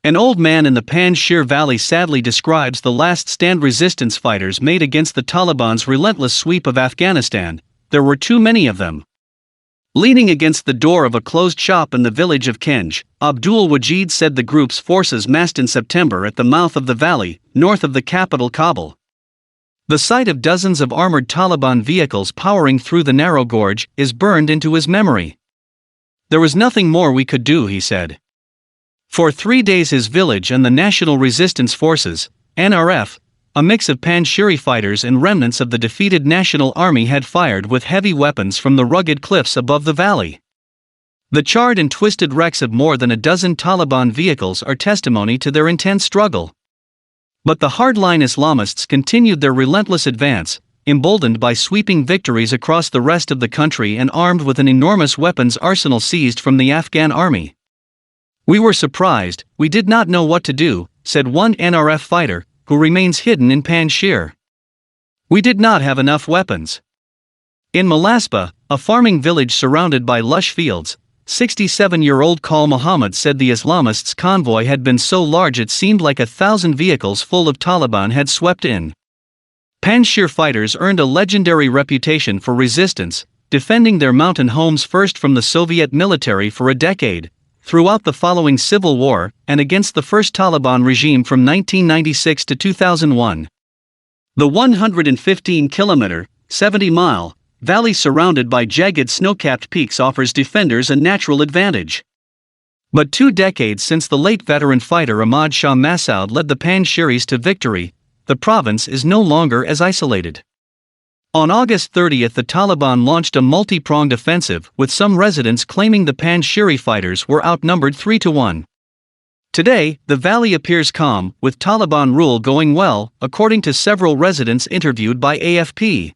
An old man in the Panjshir Valley sadly describes the last-stand resistance fighters made against the Taliban's relentless sweep of Afghanistan. There were too many of them. Leaning against the door of a closed shop in the village of Kenj, Abdul Wajid said the group's forces massed in September at the mouth of the valley, north of the capital Kabul. The sight of dozens of armored Taliban vehicles powering through the narrow gorge is burned into his memory. There was nothing more we could do, he said. For 3 days his village and the National Resistance Forces, NRF, a mix of Panjshiri fighters and remnants of the defeated National Army had fired with heavy weapons from the rugged cliffs above the valley. The charred and twisted wrecks of more than a dozen Taliban vehicles are testimony to their intense struggle. But the hardline Islamists continued their relentless advance, emboldened by sweeping victories across the rest of the country and armed with an enormous weapons arsenal seized from the Afghan army. "We were surprised, we did not know what to do," said one NRF fighter, who remains hidden in Panjshir. "We did not have enough weapons." In Malaspa, a farming village surrounded by lush fields, 67-year-old Kal Muhammad said the Islamists' convoy had been so large it seemed like 1,000 vehicles full of Taliban had swept in. Panjshir fighters earned a legendary reputation for resistance, defending their mountain homes first from the Soviet military for a decade, throughout the following civil war, and against the first Taliban regime from 1996 to 2001. The 115-kilometer, 70-mile, valley surrounded by jagged snow-capped peaks offers defenders a natural advantage. But 2 decades since the late veteran fighter Ahmad Shah Massoud led the Panjshiris to victory, the province is no longer as isolated. On August 30, the Taliban launched a multi-pronged offensive, with some residents claiming the Panjshiri fighters were outnumbered 3-1. Today, the valley appears calm, with Taliban rule going well, according to several residents interviewed by AFP.